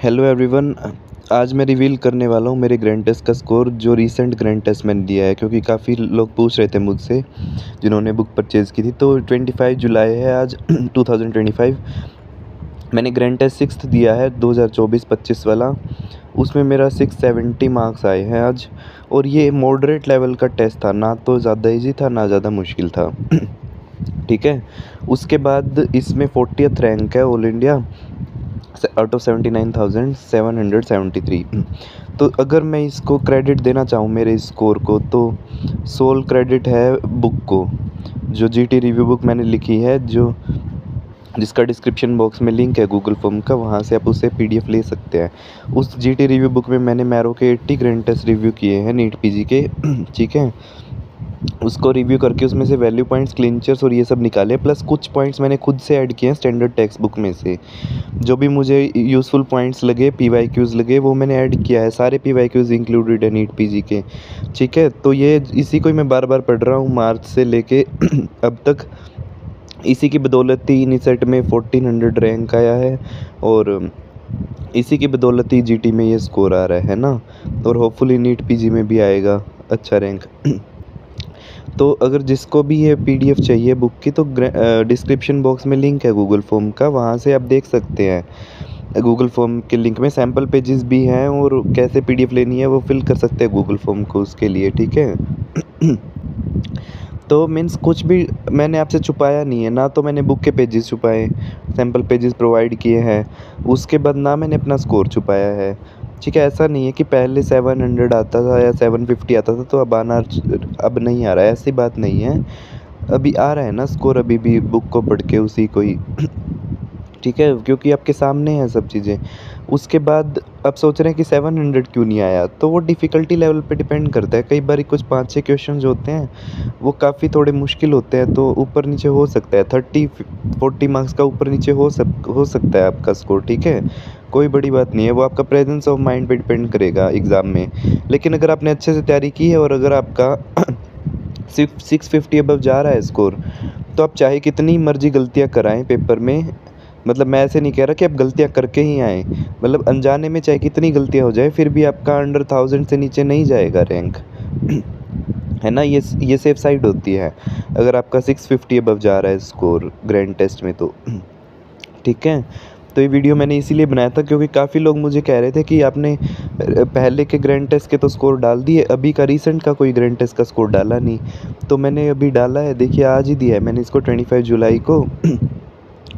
Hello everyone. आज मैं reveal करने वाला हूँ मेरे ग्रैंड टेस्ट का स्कोर जो रीसेंट ग्रैंड टेस्ट मैंने दिया है, क्योंकि काफ़ी लोग पूछ रहे थे मुझसे जिन्होंने बुक परचेज़ की थी। तो 25 जुलाई है आज 2025। मैंने ग्रैंड टेस्ट सिक्स्थ दिया है 2024-25 वाला। उसमें मेरा 670 मार्क्स आए हैं आज। और ये मॉडरेट लेवल का टेस्ट था, ना तो ज़्यादा इजी था ना ज़्यादा मुश्किल था। ठीक है। उसके बाद इसमें 40th रैंक है ऑल इंडिया आउट ऑफ 79,773। तो अगर मैं इसको क्रेडिट देना चाहूँ मेरे स्कोर को, तो सोल क्रेडिट है बुक को, जो जीटी रिव्यू बुक मैंने लिखी है, जो जिसका डिस्क्रिप्शन बॉक्स में लिंक है गूगल फॉर्म का, वहाँ से आप उसे पीडीएफ ले सकते हैं। उस जीटी रिव्यू बुक में मैंने मैरो के 80 ग्रैंड टेस्ट रिव्यू किए हैं नीट पीजी के। ठीक है। उसको रिव्यू करके उसमें से वैल्यू पॉइंट्स, क्लिंचर्स और ये सब निकाले, प्लस कुछ पॉइंट्स मैंने खुद से ऐड किए हैं स्टैंडर्ड टेक्स्ट बुक में से। जो भी मुझे यूज़फुल पॉइंट्स लगे, पीवाईक्यूज़ लगे, वो मैंने ऐड किया है। सारे पीवाईक्यूज़ इंक्लूडेड है नीट पीजी के। ठीक है। तो ये इसी को ही मैं बार बार पढ़ रहा हूँ मार्च से लेके अब तक। इसी की बदौलत ही इन सेट में 1400 रैंक आया है, और इसी की बदौलत ही जीटी में ये स्कोर आ रहा है ना। और होपफुली नीट पीजी में भी आएगा अच्छा रैंक। तो अगर जिसको भी ये पीडीएफ चाहिए बुक की, तो डिस्क्रिप्शन बॉक्स में लिंक है गूगल फॉर्म का, वहाँ से आप देख सकते हैं। गूगल फॉर्म के लिंक में सैम्पल पेजेस भी हैं, और कैसे पीडीएफ लेनी है वो फिल कर सकते हैं गूगल फॉर्म को उसके लिए। ठीक है। तो मीन्स कुछ भी मैंने आपसे छुपाया नहीं है ना, तो मैंने बुक के पेजेस छुपाए, सैम्पल पेजेस प्रोवाइड किए हैं। उसके बाद ना मैंने अपना स्कोर छुपाया है। ठीक है। ऐसा नहीं है कि पहले 700 आता था या 750 आता था तो अब नहीं आ रहा है, ऐसी बात नहीं है। अभी आ रहा है ना स्कोर, अभी भी बुक को पढ़ के उसी को ही। ठीक है, क्योंकि आपके सामने है सब चीज़ें। उसके बाद आप सोच रहे हैं कि 700 क्यों नहीं आया, तो वो डिफ़िकल्टी लेवल पे डिपेंड करता है। कई बार कुछ 5-6 क्वेश्चंस होते हैं, वो काफ़ी थोड़े मुश्किल होते हैं, तो ऊपर नीचे हो सकता है। 30-40 मार्क्स का ऊपर नीचे हो सकता है आपका स्कोर। ठीक है। कोई बड़ी बात नहीं है, वो आपका प्रेजेंस ऑफ माइंड पे डिपेंड करेगा एग्ज़ाम में। लेकिन अगर आपने अच्छे से तैयारी की है, और अगर आपका 650 अबव जा रहा है स्कोर, तो आप चाहे कितनी मर्जी गलतियाँ कराएं पेपर में। मतलब मैं ऐसे नहीं कह रहा कि आप गलतियाँ करके ही आएँ, मतलब अनजाने में चाहे कितनी गलतियाँ हो जाए, फिर भी आपका अंडर 1000 से नीचे नहीं जाएगा रैंक। है ना। ये सेफ साइड होती है अगर आपका 650 अबव जा रहा है स्कोर ग्रैंड टेस्ट में तो। ठीक है। तो ये वीडियो मैंने इसीलिए बनाया था क्योंकि काफ़ी लोग मुझे कह रहे थे कि आपने पहले के ग्रैंड टेस्ट के तो स्कोर डाल दिए, अभी का रीसेंट का कोई ग्रैंड टेस्ट का स्कोर डाला नहीं। तो मैंने अभी डाला है, देखिए आज ही दिया है मैंने इसको 25 जुलाई को।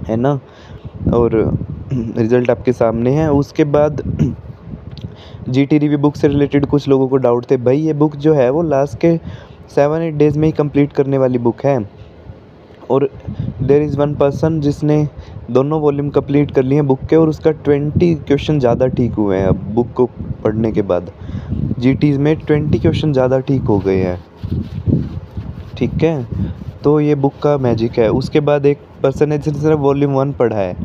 है ना। और रिज़ल्ट आपके सामने है। उसके बाद जीटी रिव्यू बुक से रिलेटेड कुछ लोगों को डाउट थे, भाई ये बुक जो है वो लास्ट के 7-8 डेज़ में ही कंप्लीट करने वाली बुक है, और देयर इज़ वन पर्सन जिसने दोनों वॉल्यूम कंप्लीट कर लिए हैं बुक के, और उसका 20 क्वेश्चन ज़्यादा ठीक हुए हैं। अब बुक को पढ़ने के बाद जीटीज़ में 20 क्वेश्चन ज़्यादा ठीक हो गए हैं। ठीक है। तो ये बुक का मैजिक है। उसके बाद एक पर्सन है जिसने सिर्फ वॉल्यूम 1 पढ़ा है,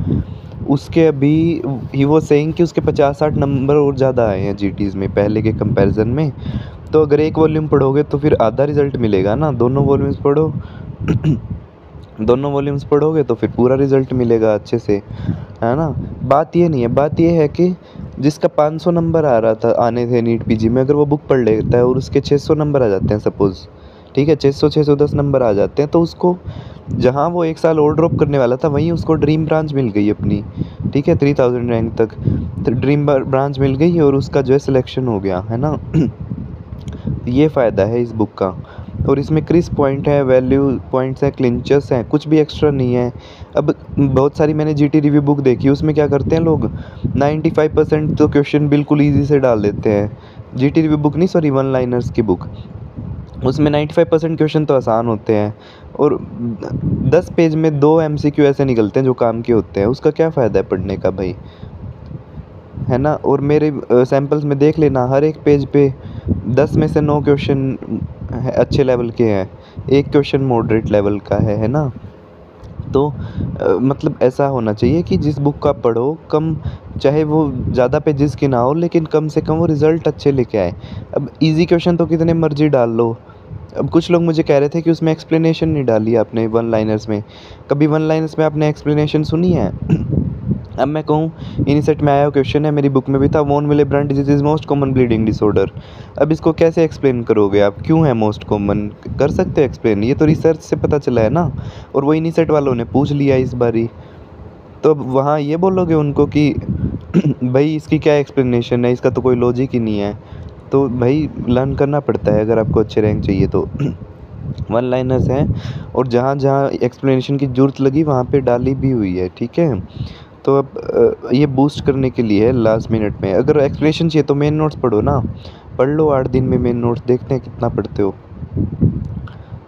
उसके अभी ही वो सेइंग कि उसके 50-60 नंबर और ज़्यादा आए हैं जीटीज़ में पहले के कंपैरिजन में। तो अगर एक वॉल्यूम पढ़ोगे तो फिर आधा रिज़ल्ट मिलेगा ना, दोनों वॉल्यूम्स पढ़ो। दोनों वॉल्यूम्स पढ़ोगे तो फिर पूरा रिज़ल्ट मिलेगा अच्छे से। है ना। बात ये नहीं है, बात ये है कि जिसका 500 नंबर आ रहा था, आने थे नीट पीजी में, अगर वो बुक पढ़ लेता है और उसके 600 नंबर आ जाते हैं सपोज़, ठीक है, 610 नंबर आ जाते हैं, तो उसको जहाँ वो एक साल और ड्रॉप करने वाला था वहीं उसको ड्रीम ब्रांच मिल गई अपनी। ठीक है। 3000 रैंक तक तो ड्रीम ब्रांच मिल गई, और उसका जो है सिलेक्शन हो गया। है ना। ये फ़ायदा है इस बुक का। और इसमें क्रिस्प पॉइंट है, वैल्यू पॉइंट्स हैं, क्लिंचर्स हैं, कुछ भी एक्स्ट्रा नहीं है। अब बहुत सारी मैंने जीटी रिव्यू बुक देखी, उसमें क्या करते हैं लोग, 95% तो क्वेश्चन बिल्कुल ईजी से डाल देते हैं। जीटी रिव्यू बुक नहीं, सॉरी, वन लाइनर्स की बुक, उसमें 95% क्वेश्चन तो आसान होते हैं, और 10 पेज में 2 एमसीक्यू ऐसे निकलते हैं जो काम के होते हैं। उसका क्या फ़ायदा है पढ़ने का भाई। है ना। और मेरे सैम्पल्स में देख लेना, हर एक पेज पे 10 में से 9 क्वेश्चन अच्छे लेवल के हैं, एक क्वेश्चन मॉडरेट लेवल का है ना। तो मतलब ऐसा होना चाहिए कि जिस बुक का पढ़ो, कम चाहे वो ज़्यादा पेजेस की ना हो, लेकिन कम से कम वो रिज़ल्ट अच्छे लेके आए। अब इजी क्वेश्चन तो कितने मर्जी डाल लो। अब कुछ लोग मुझे कह रहे थे कि उसमें एक्सप्लेनेशन नहीं डाली आपने वन लाइनर्स में। कभी वन लाइनर्स में आपने एक्सप्लेनेशन सुनी है? अब मैं कहूँ इन्हीं सेट में आया हुआ क्वेश्चन है, मेरी बुक में भी था, von Willebrand disease is most common bleeding disorder. अब इसको कैसे एक्सप्लेन करोगे आप, क्यों है मोस्ट कॉमन, कर सकते हो एक्सप्लेन? ये तो रिसर्च से पता चला है ना, और वो इन्हीं सेट वालों ने पूछ लिया इस बारी। तो अब वहाँ ये बोलोगे उनको कि भाई इसकी क्या एक्सप्लेनेशन है, इसका तो कोई लॉजिक ही नहीं है। तो भाई लर्न करना पड़ता है अगर आपको अच्छे रैंक चाहिए तो। वन लाइनर्स हैं, और जहाँ जहाँ एक्सप्लेनेशन की ज़रूरत लगी वहाँ पे डाली भी हुई है, ठीक है। तो अब ये बूस्ट करने के लिए है लास्ट मिनट में। अगर एक्सप्लेनेशन चाहिए तो मेन नोट्स पढ़ो ना, पढ़ लो 8 दिन में मेन नोट्स, देखते हैं कितना पढ़ते हो।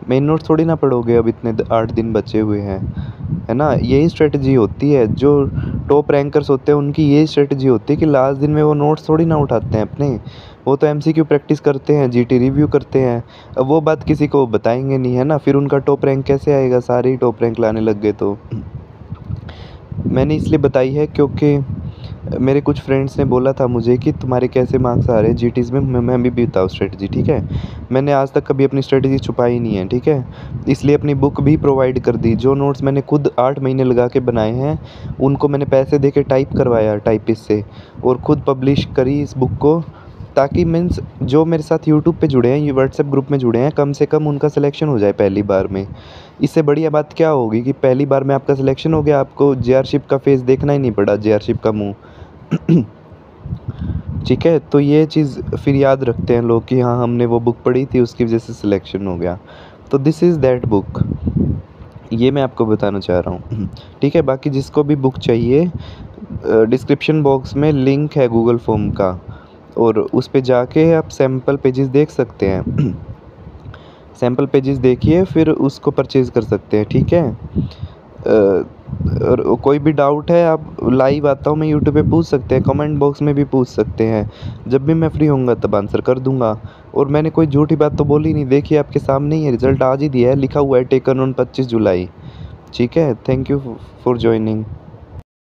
मेन नोट्स थोड़ी ना पढ़ोगे, अब इतने 8 दिन बचे हुए हैं, है ना। यही स्ट्रेटजी होती है, जो टॉप रैंकर्स होते हैं उनकी यही स्ट्रेटजी होती है कि लास्ट दिन में वो नोट्स थोड़ी ना उठाते हैं अपने, वो तो एमसीक्यू प्रैक्टिस करते हैं, जीटी रिव्यू करते हैं। अब वो बात किसी को बताएंगे नहीं, है ना, फिर उनका टॉप रैंक कैसे आएगा, सारे ही टॉप रैंक लाने लग गए। तो मैंने इसलिए बताई है क्योंकि मेरे कुछ फ्रेंड्स ने बोला था मुझे कि तुम्हारे कैसे मार्क्स आ रहे हैं जीटीज़ में, मैं भी बताऊँ स्ट्रेटजी, ठीक है। मैंने आज तक कभी अपनी स्ट्रेटजी छुपाई नहीं है, ठीक है। इसलिए अपनी बुक भी प्रोवाइड कर दी, जो नोट्स मैंने खुद 8 महीने लगा के बनाए हैं उनको मैंने पैसे दे के टाइप करवाया टाइपिस्ट से, और ख़ुद पब्लिश करी इस बुक को, ताकि मीन्स जो मेरे साथ यूट्यूब पे जुड़े हैं, ये व्हाट्सएप ग्रुप में जुड़े हैं, कम से कम उनका सिलेक्शन हो जाए पहली बार में। इससे बढ़िया बात क्या होगी कि पहली बार में आपका सिलेक्शन हो गया, आपको जेआरशिप का फेस देखना ही नहीं पड़ा, जेआरशिप का मुँह। ठीक है, तो ये चीज़ फिर याद रखते हैं लोग कि हाँ हमने वो बुक पढ़ी थी उसकी वजह से सिलेक्शन हो गया। तो दिस इज़ दैट बुक, ये मैं आपको बताना चाह रहा हूँ। ठीक है, बाकी जिसको भी बुक चाहिए डिस्क्रिप्शन बॉक्स में लिंक है गूगल फॉर्म का, और उस पे जाके आप सैम्पल पेजेस देख सकते हैं। सैम्पल पेजेस देखिए फिर उसको परचेज़ कर सकते हैं, ठीक है। और कोई भी डाउट है आप लाइव आता हूँ मैं यूट्यूब पे पूछ सकते हैं, कमेंट बॉक्स में भी पूछ सकते हैं, जब भी मैं फ्री होऊंगा तब आंसर कर दूंगा। और मैंने कोई झूठी बात तो बोली नहीं, देखिए आपके सामने ही है, रिज़ल्ट आज ही दिया है, लिखा हुआ है टेकन ऑन 25 जुलाई। ठीक है, थैंक यू फॉर ज्वाइनिंग।